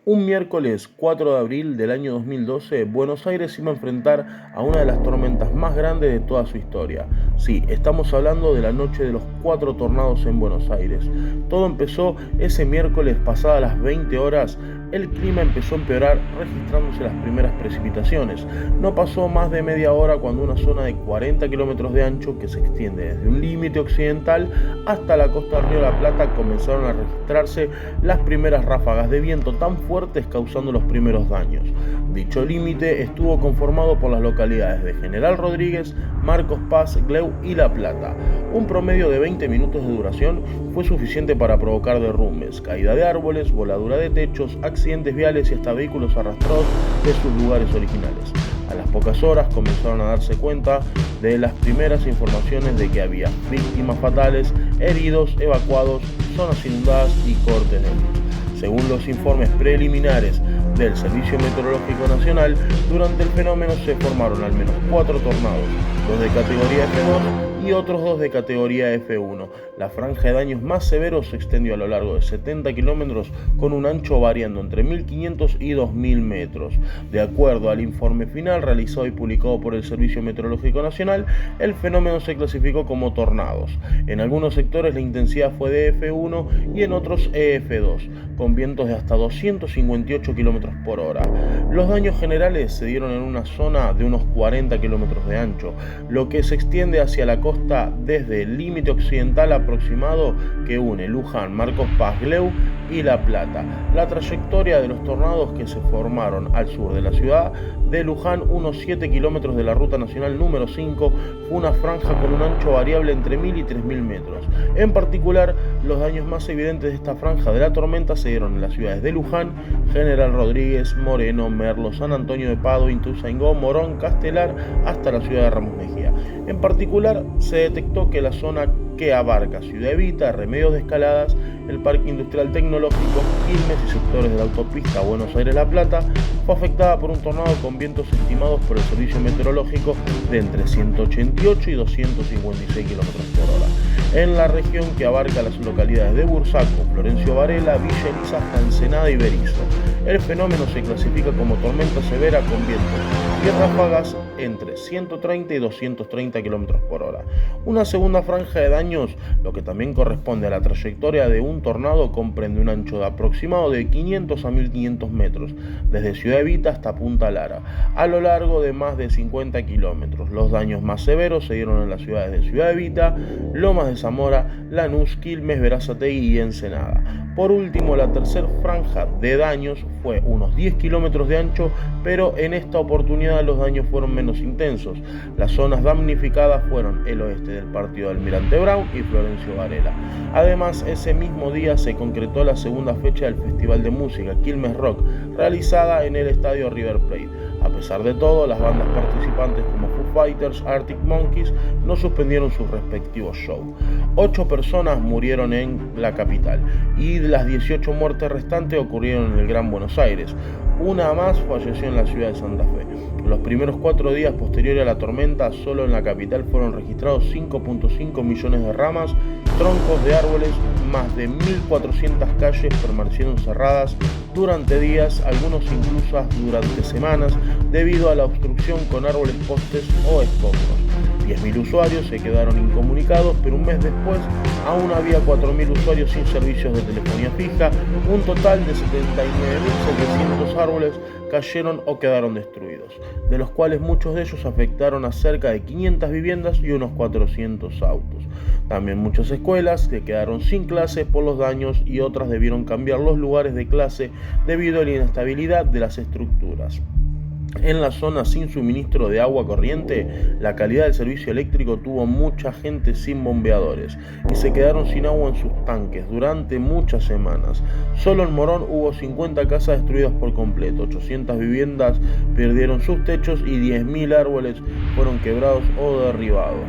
Un miércoles 4 de abril del año 2012, Buenos Aires iba a enfrentar a una de las tormentas más grandes de toda su historia. Sí, estamos hablando de la noche de los 4 tornados en Buenos Aires. Todo empezó ese miércoles pasadas las 20 horas. El clima empezó a empeorar registrándose las primeras precipitaciones. No pasó más de media hora cuando una zona de 40 kilómetros de ancho que se extiende desde un límite occidental hasta la costa del Río de la Plata comenzaron a registrarse las primeras ráfagas de viento tan fuertes causando los primeros daños. Dicho límite estuvo conformado por las localidades de General Rodríguez, Marcos Paz, Gleu y La Plata. Un promedio de 20 minutos de duración fue suficiente para provocar derrumbes, caída de árboles, voladura de techos, accidentes viales y hasta vehículos arrastrados de sus lugares originales. A las pocas horas comenzaron a darse cuenta de las primeras informaciones de que había víctimas fatales, heridos, evacuados, zonas inundadas y cortes de luz. Según los informes preliminares del Servicio Meteorológico Nacional, durante el fenómeno se formaron al menos 4 tornados, 2 de categoría F2 y otros 2 de categoría F1. La franja de daños más severos se extendió a lo largo de 70 kilómetros con un ancho variando entre 1.500 y 2.000 metros. De acuerdo al informe final realizado y publicado por el Servicio Meteorológico Nacional, el fenómeno se clasificó como tornados. En algunos sectores la intensidad fue de F1 y en otros EF2, con vientos de hasta 258 km por hora. Los daños generales se dieron en una zona de unos 40 kilómetros de ancho, lo que se extiende hacia la costa desde el límite occidental aproximado que une Luján, Marcos Paz, Gleu y La Plata. La trayectoria de los tornados que se formaron al sur de la ciudad de Luján, unos 7 kilómetros de la ruta nacional número 5, fue una franja con un ancho variable entre 1.000 y 3.000 metros. En particular, los daños más evidentes de esta franja de la tormenta se dieron en las ciudades de Luján, General Rodríguez, Moreno, Merlo, San Antonio de Padua, Ituzaingó, Morón, Castelar, hasta la ciudad de Ramos Mejía. En particular, se detectó que la zona que abarca Ciudad Evita, Remedios de Escaladas, el Parque Industrial Tecnológico, Quilmes y sectores de la autopista Buenos Aires-La Plata fue afectada por un tornado con vientos estimados por el Servicio Meteorológico de entre 188 y 256 km por hora. En la región que abarca las localidades de Bursaco, Florencio Varela, Villa Elisa, hasta Ensenada y Berizo, el fenómeno se clasifica como tormenta severa con vientos y ráfagas entre 130 y 230 km por hora. Una segunda franja de daños, lo que también corresponde a la trayectoria de un tornado, comprende un ancho de aproximado de 500 a 1500 metros, desde Ciudad Evita hasta Punta Lara, a lo largo de más de 50 kilómetros. Los daños más severos se dieron en las ciudades de Ciudad Evita, Lomas de Zamora, Lanús, Quilmes, Berazategui y Ensenada. Por último, la tercera franja de daños fue unos 10 kilómetros de ancho, pero en esta oportunidad los daños fueron menos intensos. Las zonas damnificadas fueron el oeste del partido de Almirante Brown y Florencio Varela. Además, ese mismo día se concretó la segunda fecha del Festival de Música Quilmes Rock, realizada en el estadio River Plate. A pesar de todo, las bandas participantes como Foo Fighters, Arctic Monkeys no suspendieron sus respectivos shows. 8 personas murieron en la capital y las 18 muertes restantes ocurrieron en el Gran Buenos Aires. Una más falleció en la ciudad de Santa Fe. Los primeros 4 días posteriores a la tormenta, solo en la capital fueron registrados 5.5 millones de ramas, troncos de árboles, más de 1.400 calles permanecieron cerradas durante días, algunos incluso durante semanas, debido a la obstrucción con árboles, postes o escombros. 10.000 usuarios se quedaron incomunicados, pero un mes después aún había 4.000 usuarios sin servicios de telefonía fija. Un total de 79.700 árboles cayeron o quedaron destruidos, de los cuales muchos de ellos afectaron a cerca de 500 viviendas y unos 400 autos. También muchas escuelas que quedaron sin clases por los daños y otras debieron cambiar los lugares de clase debido a la inestabilidad de las estructuras. En la zona sin suministro de agua corriente, la calidad del servicio eléctrico tuvo mucha gente sin bombeadores y se quedaron sin agua en sus tanques durante muchas semanas. Solo en Morón hubo 50 casas destruidas por completo, 800 viviendas perdieron sus techos y 10.000 árboles fueron quebrados o derribados.